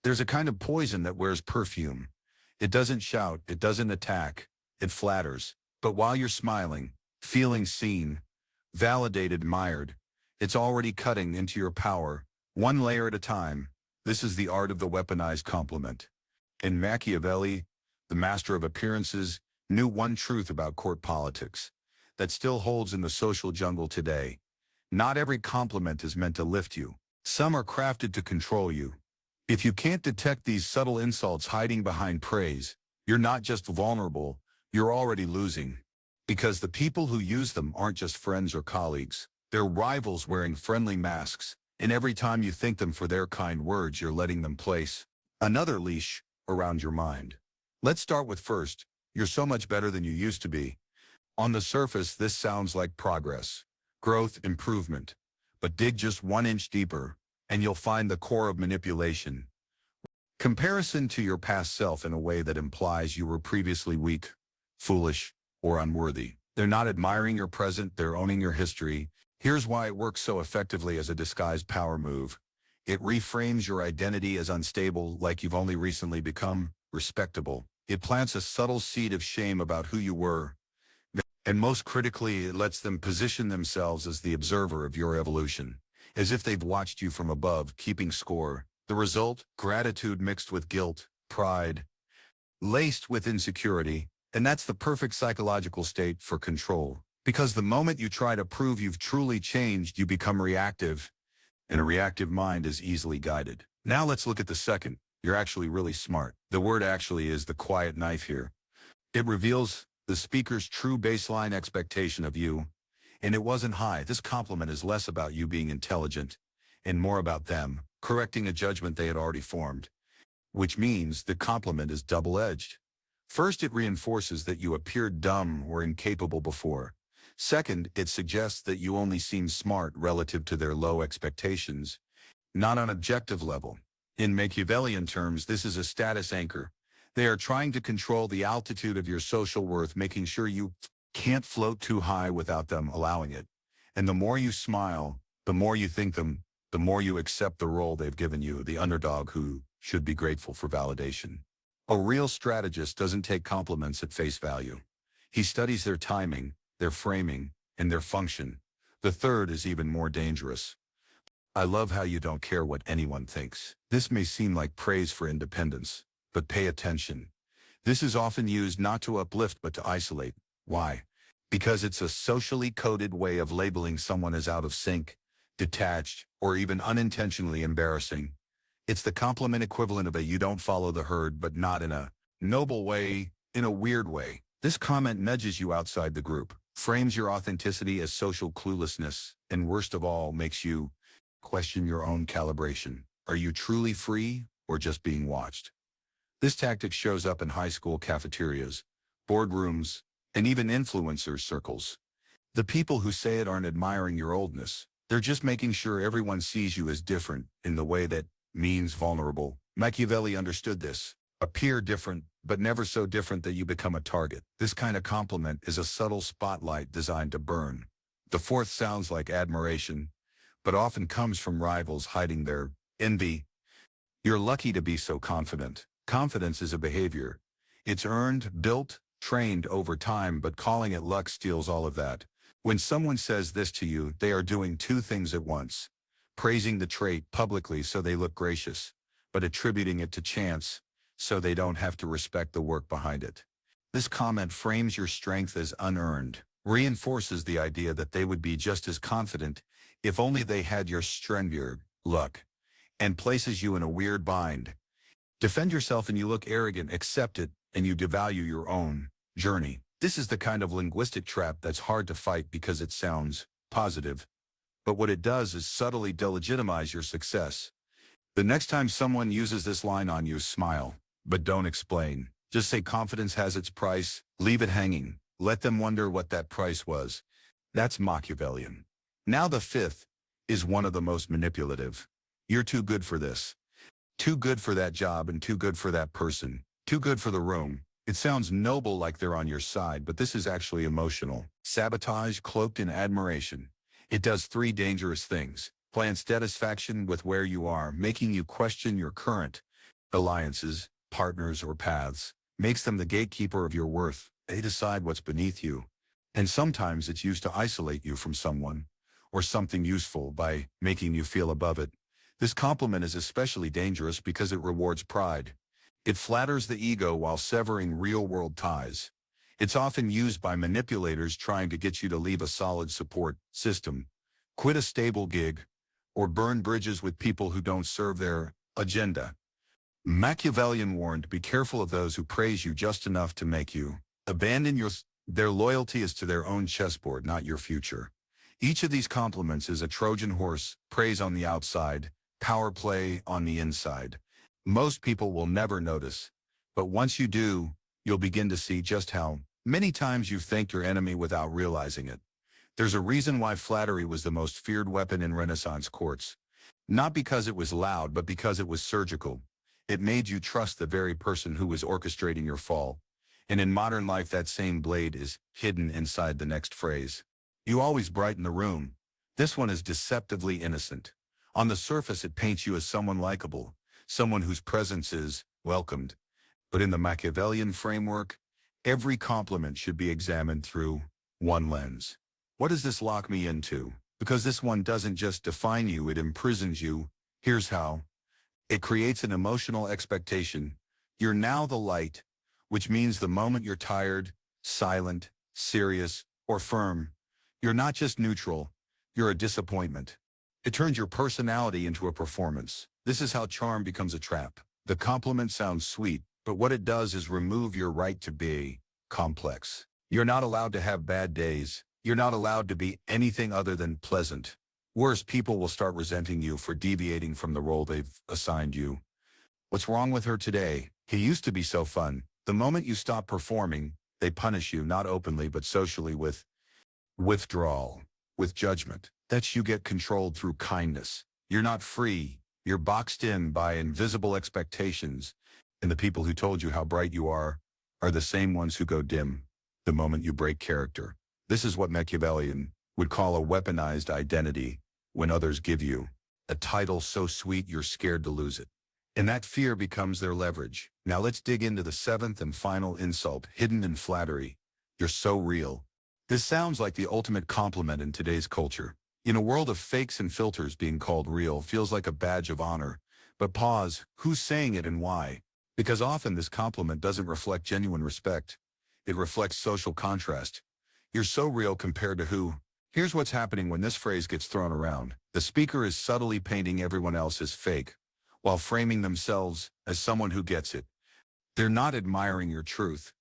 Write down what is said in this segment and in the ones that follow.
There's a kind of poison that wears perfume. It doesn't shout, it doesn't attack, it flatters. But while you're smiling, feeling seen, validated, admired, it's already cutting into your power, one layer at a time. This is the art of the weaponized compliment. And Machiavelli, the master of appearances, knew one truth about court politics that still holds in the social jungle today. Not every compliment is meant to lift you. Some are crafted to control you. If you can't detect these subtle insults hiding behind praise, you're not just vulnerable, you're already losing. Because the people who use them aren't just friends or colleagues. They're rivals wearing friendly masks, and every time you thank them for their kind words, you're letting them place another leash around your mind. Let's start with first, you're so much better than you used to be. On the surface, this sounds like progress, growth, improvement. But dig just 1 inch deeper, and you'll find the core of manipulation. Comparison to your past self in a way that implies you were previously weak, foolish, or unworthy. They're not admiring your present, they're owning your history. Here's why it works so effectively as a disguised power move. It reframes your identity as unstable, like you've only recently become respectable. It plants a subtle seed of shame about who you were. And most critically, it lets them position themselves as the observer of your evolution, as if they've watched you from above, keeping score. The result? Gratitude mixed with guilt, pride, laced with insecurity. And that's the perfect psychological state for control. Because the moment you try to prove you've truly changed, you become reactive, and a reactive mind is easily guided. Now let's look at the second. You're actually really smart. The word actually is the quiet knife here. It reveals the speaker's true baseline expectation of you, and it wasn't high. This compliment is less about you being intelligent and more about them correcting a judgment they had already formed, which means the compliment is double-edged. First, it reinforces that you appeared dumb or incapable before. Second, it suggests that you only seem smart relative to their low expectations, not on objective level. In Machiavellian terms, this is a status anchor. They are trying to control the altitude of your social worth, making sure you can't float too high without them allowing it. And the more you smile, the more you thank them, the more you accept the role they've given you, the underdog who should be grateful for validation. A real strategist doesn't take compliments at face value. He studies their timing, their framing, and their function. The third is even more dangerous. I love how you don't care what anyone thinks. This may seem like praise for independence, but pay attention. This is often used not to uplift but to isolate. Why? Because it's a socially coded way of labeling someone as out of sync, detached, or even unintentionally embarrassing. It's the compliment equivalent of a you don't follow the herd, but not in a noble way, in a weird way. This comment nudges you outside the group, frames your authenticity as social cluelessness, and worst of all, makes you question your own calibration. Are you truly free or just being watched? This tactic shows up in high school cafeterias, boardrooms, and even influencer circles. The people who say it aren't admiring your oldness. They're just making sure everyone sees you as different in the way that means vulnerable. Machiavelli understood this. Appear different, but never so different that you become a target. This kind of compliment is a subtle spotlight designed to burn. The fourth sounds like admiration, but often comes from rivals hiding their envy. You're lucky to be so confident. Confidence is a behavior. It's earned, built, trained over time, but calling it luck steals all of that. When someone says this to you, they are doing two things at once. Praising the trait publicly so they look gracious, but attributing it to chance so they don't have to respect the work behind it. This comment frames your strength as unearned, reinforces the idea that they would be just as confident if only they had your strength, your luck, and places you in a weird bind. Defend yourself and you look arrogant, accept it, and you devalue your own journey. This is the kind of linguistic trap that's hard to fight because it sounds positive. But what it does is subtly delegitimize your success. The next time someone uses this line on you, smile, but don't explain. Just say confidence has its price, leave it hanging. Let them wonder what that price was. That's Machiavellian. Now the fifth is one of the most manipulative. You're too good for this. Too good for that job and too good for that person. Too good for the room. It sounds noble like they're on your side, but this is actually emotional. Sabotage cloaked in admiration. It does three dangerous things. Plants dissatisfaction with where you are, making you question your current alliances, partners, or paths, makes them the gatekeeper of your worth. They decide what's beneath you. And sometimes it's used to isolate you from someone or something useful by making you feel above it. This compliment is especially dangerous because it rewards pride. It flatters the ego while severing real-world ties. It's often used by manipulators trying to get you to leave a solid support system, quit a stable gig, or burn bridges with people who don't serve their agenda. Machiavellian warned, be careful of those who praise you just enough to make you abandon their loyalty is to their own chessboard, not your future. Each of these compliments is a Trojan horse, praise on the outside, power play on the inside. Most people will never notice, but once you do, you'll begin to see just how many times you've thanked your enemy without realizing it. There's a reason why flattery was the most feared weapon in Renaissance courts. Not because it was loud, but because it was surgical. It made you trust the very person who was orchestrating your fall. And in modern life, that same blade is hidden inside the next phrase. You always brighten the room. This one is deceptively innocent. On the surface, it paints you as someone likable, someone whose presence is welcomed. But in the Machiavellian framework, every compliment should be examined through one lens. What does this lock me into? Because this one doesn't just define you, it imprisons you. Here's how. It creates an emotional expectation. You're now the light, which means the moment you're tired, silent, serious, or firm, you're not just neutral, you're a disappointment. It turns your personality into a performance. This is how charm becomes a trap. The compliment sounds sweet, but what it does is remove your right to be complex. You're not allowed to have bad days. You're not allowed to be anything other than pleasant. Worse, people will start resenting you for deviating from the role they've assigned you. What's wrong with her today? He used to be so fun. The moment you stop performing, they punish you, not openly but socially, with withdrawal, with judgment. That's you get controlled through kindness. You're not free. You're boxed in by invisible expectations. And the people who told you how bright you are the same ones who go dim the moment you break character. This is what Machiavellian would call a weaponized identity, when others give you a title so sweet you're scared to lose it. And that fear becomes their leverage. Now let's dig into the seventh and final insult, hidden in flattery. You're so real. This sounds like the ultimate compliment in today's culture. In a world of fakes and filters, being called real feels like a badge of honor. But pause, who's saying it and why? Because often this compliment doesn't reflect genuine respect. It reflects social contrast. You're so real compared to who? Here's what's happening when this phrase gets thrown around. The speaker is subtly painting everyone else as fake, while framing themselves as someone who gets it. They're not admiring your truth.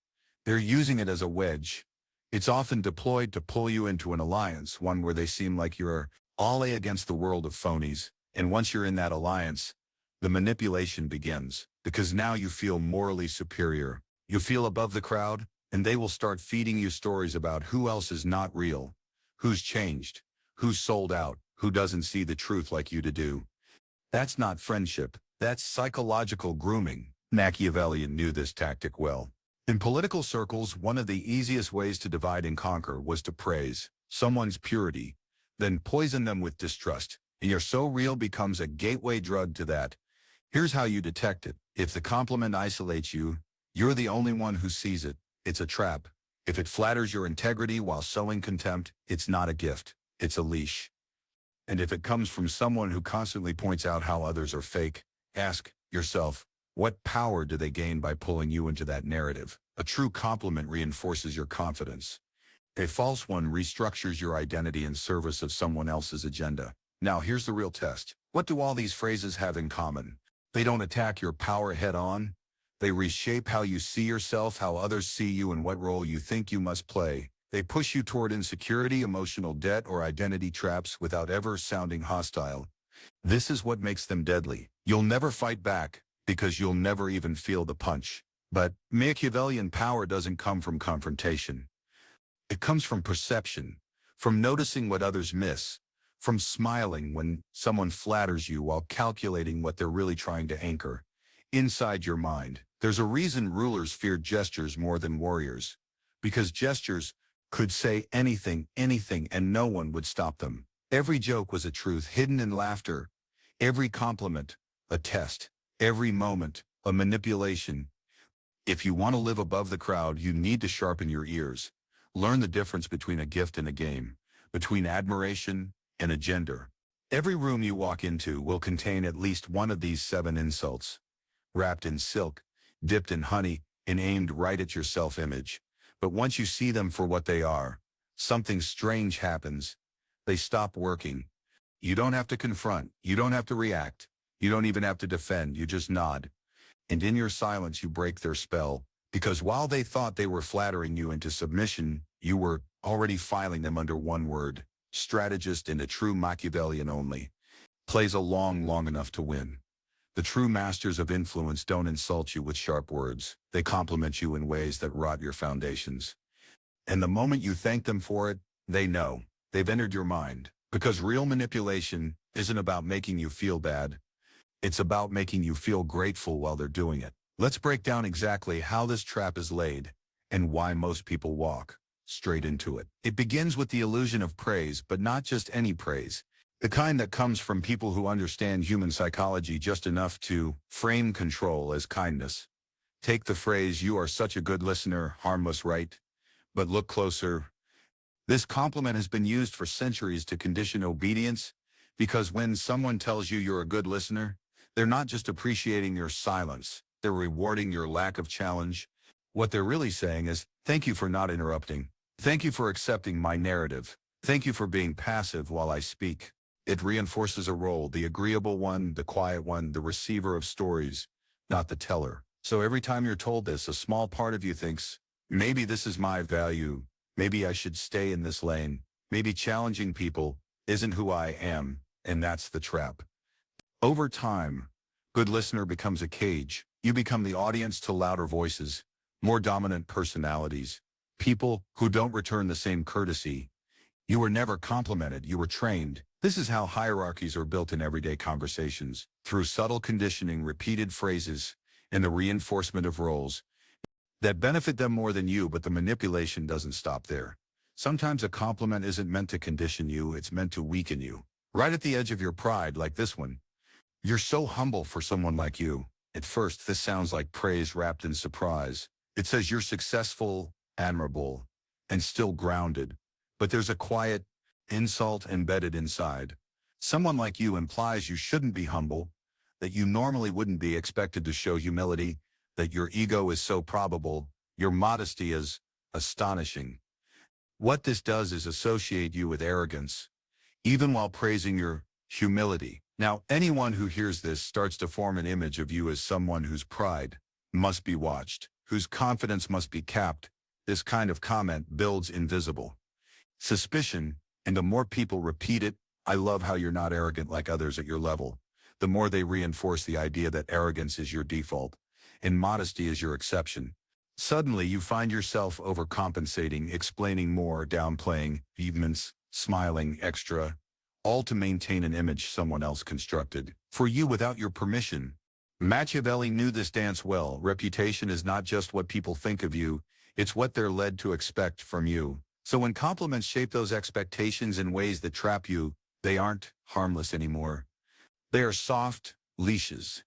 They're using it as a wedge. It's often deployed to pull you into an alliance, one where they seem like you're all against the world of phonies. And once you're in that alliance, the manipulation begins, because now you feel morally superior. You feel above the crowd, and they will start feeding you stories about who else is not real, who's changed, who's sold out, who doesn't see the truth like you do. That's not friendship. That's psychological grooming. Machiavellian knew this tactic well. In political circles, one of the easiest ways to divide and conquer was to praise someone's purity, then poison them with distrust. And you're so real becomes a gateway drug to that. Here's how you detect it. If the compliment isolates you, you're the only one who sees it. It's a trap. If it flatters your integrity while sowing contempt, it's not a gift. It's a leash. And if it comes from someone who constantly points out how others are fake, ask yourself, what power do they gain by pulling you into that narrative? A true compliment reinforces your confidence. A false one restructures your identity in service of someone else's agenda. Now here's the real test. What do all these phrases have in common? They don't attack your power head-on. They reshape how you see yourself, how others see you, and what role you think you must play. They push you toward insecurity, emotional debt, or identity traps without ever sounding hostile. This is what makes them deadly. You'll never fight back, because you'll never even feel the punch. But Machiavellian power doesn't come from confrontation. It comes from perception, from noticing what others miss, from smiling when someone flatters you while calculating what they're really trying to anchor inside your mind. There's a reason rulers feared gestures more than warriors, because gestures could say anything, and no one would stop them. Every joke was a truth hidden in laughter, every compliment a test, every moment a manipulation. If you want to live above the crowd, you need to sharpen your ears. Learn the difference between a gift and a game, between admiration and a gender. Every room you walk into will contain at least one of these 7 insults, wrapped in silk, dipped in honey, and aimed right at your self-image. But once you see them for what they are, something strange happens. They stop working. You don't have to confront. You don't have to react. You don't even have to defend. You just nod. And in your silence, you break their spell. Because while they thought they were flattering you into submission, you were already filing them under one word. Strategist and a true Machiavellian only plays long enough to win. The true masters of influence don't insult you with sharp words. They compliment you in ways that rot your foundations. And the moment you thank them for it, they know. They've entered your mind. Because real manipulation isn't about making you feel bad. It's about making you feel grateful while they're doing it. Let's break down exactly how this trap is laid and why most people walk straight into it. It begins with the illusion of praise, but not just any praise. The kind that comes from people who understand human psychology just enough to frame control as kindness. Take the phrase, "You are such a good listener," harmless, right? But look closer. This compliment has been used for centuries to condition obedience, because when someone tells you you're a good listener, they're not just appreciating your silence, they're rewarding your lack of challenge. What they're really saying is, thank you for not interrupting. Thank you for accepting my narrative. Thank you for being passive while I speak. It reinforces a role, the agreeable one, the quiet one, the receiver of stories, not the teller. So every time you're told this, a small part of you thinks, maybe this is my value. Maybe I should stay in this lane. Maybe challenging people isn't who I am, and that's the trap. Over time, good listener becomes a cage. You become the audience to louder voices, more dominant personalities, people who don't return the same courtesy. You were never complimented, you were trained. This is how hierarchies are built in everyday conversations, through subtle conditioning, repeated phrases, and the reinforcement of roles that benefit them more than you, but the manipulation doesn't stop there. Sometimes a compliment isn't meant to condition you, it's meant to weaken you. Right at the edge of your pride, like this one. You're so humble for someone like you. At first, this sounds like praise wrapped in surprise. It says you're successful, admirable, and still grounded. But there's a quiet insult embedded inside. Someone like you implies you shouldn't be humble, that you normally wouldn't be expected to show humility, that your ego is so probable, your modesty is astonishing. What this does is associate you with arrogance, even while praising your humility. Now, anyone who hears this starts to form an image of you as someone whose pride must be watched, whose confidence must be capped. This kind of comment builds invisible suspicion, and the more people repeat it, "I love how you're not arrogant like others at your level," the more they reinforce the idea that arrogance is your default and modesty is your exception. Suddenly, you find yourself overcompensating, explaining more, downplaying achievements, smiling extra, all to maintain an image someone else constructed for you without your permission. Machiavelli knew this dance well. Reputation is not just what people think of you, it's what they're led to expect from you. So when compliments shape those expectations in ways that trap you, they aren't harmless anymore. They are soft leashes,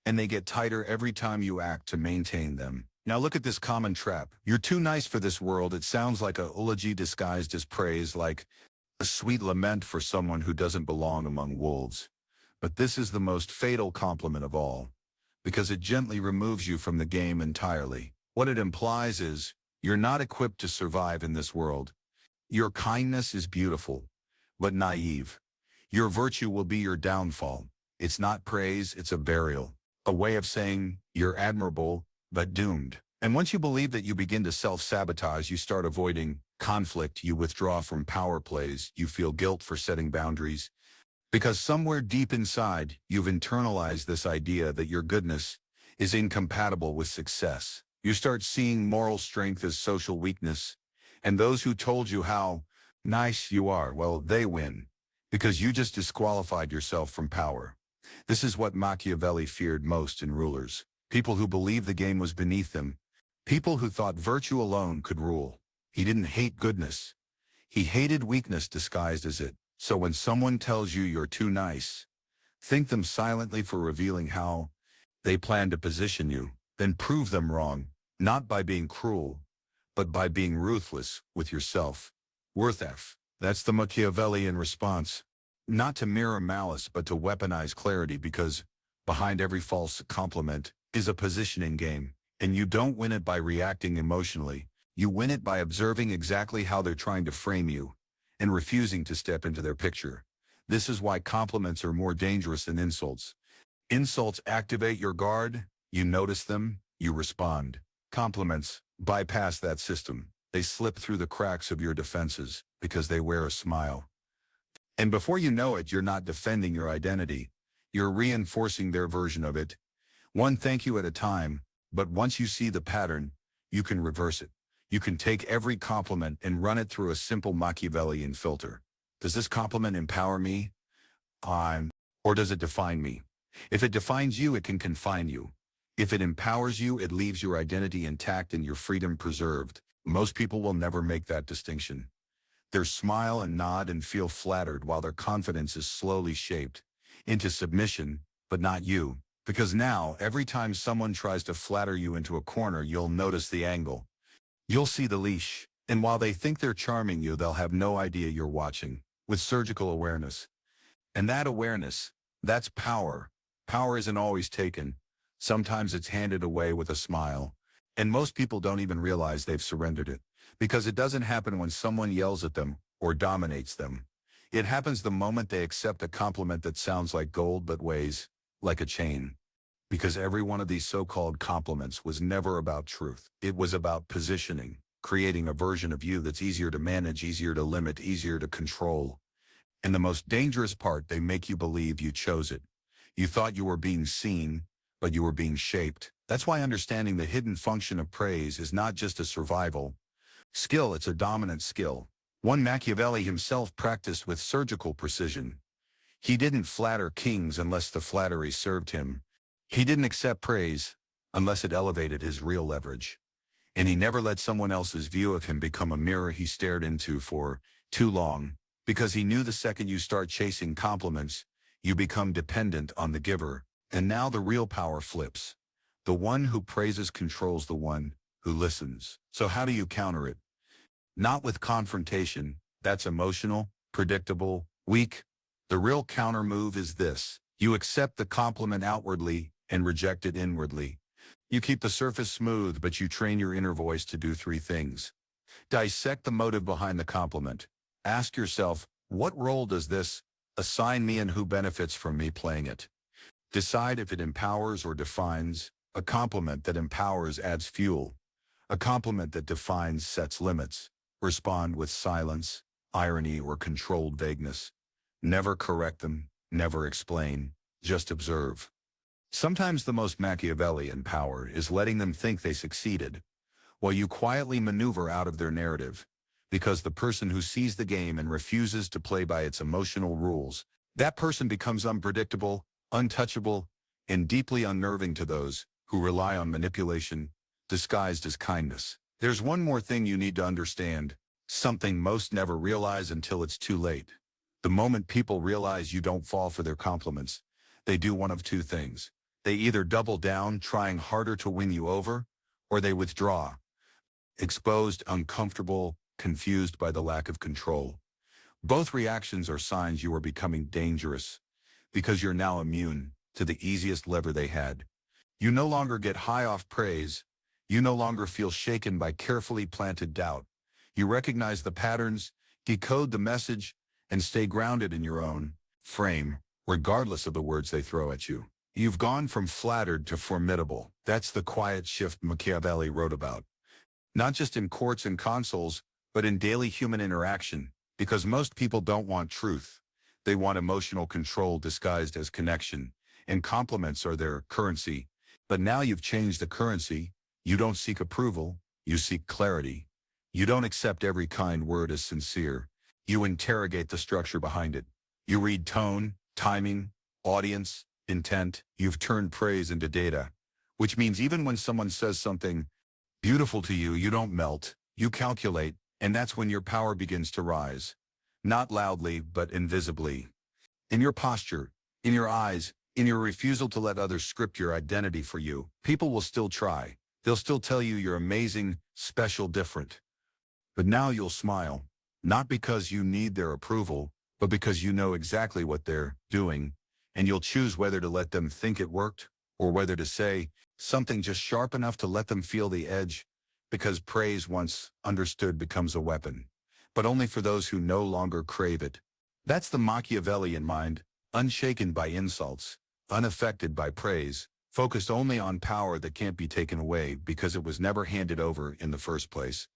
and they get tighter every time you act to maintain them. Now look at this common trap. You're too nice for this world. It sounds like a eulogy disguised as praise, like a sweet lament for someone who doesn't belong among wolves. But this is the most fatal compliment of all, because it gently removes you from the game entirely. What it implies is, you're not equipped to survive in this world. Your kindness is beautiful, but naive. Your virtue will be your downfall. It's not praise, it's a burial. A way of saying, you're admirable, but doomed. And once you believe that, you begin to self-sabotage. You start avoiding conflict. You withdraw from power plays. You feel guilt for setting boundaries. Because somewhere deep inside, you've internalized this idea that your goodness is incompatible with success. You start seeing moral strength as social weakness. And those who told you how nice you are, well, they win. Because you just disqualified yourself from power. This is what Machiavelli feared most in rulers. People who believed the game was beneath them. People who thought virtue alone could rule. He didn't hate goodness. He hated weakness disguised as it. So when someone tells you you're too nice, thank them silently for revealing how They plan to position you, then prove them wrong, not by being cruel, but by being ruthless with yourself. Worth F. That's the Machiavellian response. Not to mirror malice, but to weaponize clarity, because behind every false compliment is a positioning game, and you don't win it by reacting emotionally. You win it by observing exactly how they're trying to frame you and refusing to step into their picture. This is why compliments are more dangerous than insults. Insults activate your guard, you notice them, you respond. Compliments bypass that system. They slip through the cracks of your defenses because they wear a smile. And before you know it, you're not defending your identity. You're reinforcing their version of it. One thank you at a time, but once you see the pattern, you can reverse it. You can take every compliment and run it through a simple Machiavellian filter. Does this compliment empower me? Or does it define me? If it defines you, it can confine you. If it empowers you, it leaves your identity intact and your freedom preserved. Most people will never make that distinction. They smile and nod and feel flattered while their confidence is slowly shaped into submission, but not you. Because now, every time someone tries to flatter you into a corner, you'll notice the angle. You'll see the leash. And while they think they're charming you, they'll have no idea you're watching, with surgical awareness. And that awareness, that's power. Power isn't always taken. Sometimes it's handed away with a smile. And most people don't even realize they've surrendered it, because it doesn't happen when someone yells at them or dominates them. It happens the moment they accept a compliment that sounds like gold but weighs like a chain. Because every one of these so-called compliments was never about truth. It was about positioning, creating a version of you that's easier to manage, easier to limit, easier to control. And the most dangerous part, they make you believe you chose it. You thought you were being seen, but you were being shaped. That's why understanding the hidden function of praise is not just a survival skill, it's a dominant skill. One Machiavelli himself practiced with surgical precision. He didn't flatter kings unless the flattery served him. He didn't accept praise unless it elevated his real leverage. And he never let someone else's view of him become a mirror he stared into for too long, because he knew the second you start chasing compliments, you become dependent on the giver. And now the real power flips. The one who praises controls the one who listens. So how do you counter it? Not with confrontation. That's emotional, predictable, weak. The real counter move is this. You accept the compliment outwardly and reject it inwardly. You keep the surface smooth, but you train your inner voice to do three things. Dissect the motive behind the compliment. Ask yourself, what role does this assign me and who benefits from me playing it? Decide if it empowers or defines. A compliment that empowers adds fuel. A compliment that defines sets limits. Respond with silence, irony, or controlled vagueness. Never correct them, never explain, just observe. Sometimes the most Machiavellian power is letting them think they succeeded, while you quietly maneuver out of their narrative. Because the person who sees the game and refuses to play by its emotional rules, that person becomes unpredictable, untouchable, and deeply unnerving to those who rely on manipulation disguised as kindness. There's one more thing you need to understand, something most never realize until it's too late. The moment people realize you don't fall for their compliments, they do one of two things. They either double down, trying harder to win you over, or they withdraw, exposed, uncomfortable, confused by the lack of control. Both reactions are signs you are becoming dangerous, because you're now immune to the easiest lever they had. You no longer get high off praise. You no longer feel shaken by carefully planted doubt. You recognize the patterns, decode the message, and stay grounded in your own frame, regardless of the words they throw at you. You've gone from flattered to formidable. That's the quiet shift Machiavelli wrote about. Not just in courts and consuls, but in daily human interaction, because most people don't want truth. They want emotional control disguised as connection, and compliments are their currency. But now you've changed the currency. You don't seek approval, you seek clarity. You don't accept every kind word as sincere. You interrogate the structure behind it. You read tone, timing, audience, intent. You've turned praise into data, which means even when someone says something beautiful to you, you don't melt, you calculate, and that's when your power begins to rise. Not loudly, but invisibly. In your posture, in your eyes, In your refusal to let others script your identity for you, people will still try. They'll still tell you you're amazing, special, different. But now you'll smile, not because you need their approval, but because you know exactly what they're doing, and you'll choose whether to let them think it worked, or whether to say something just sharp enough to let them feel the edge, because praise once understood becomes a weapon, but only for those who no longer crave it. That's the Machiavellian mind, unshaken by insults, unaffected by praise, focused only on power that can't be taken away because it was never handed over in the first place.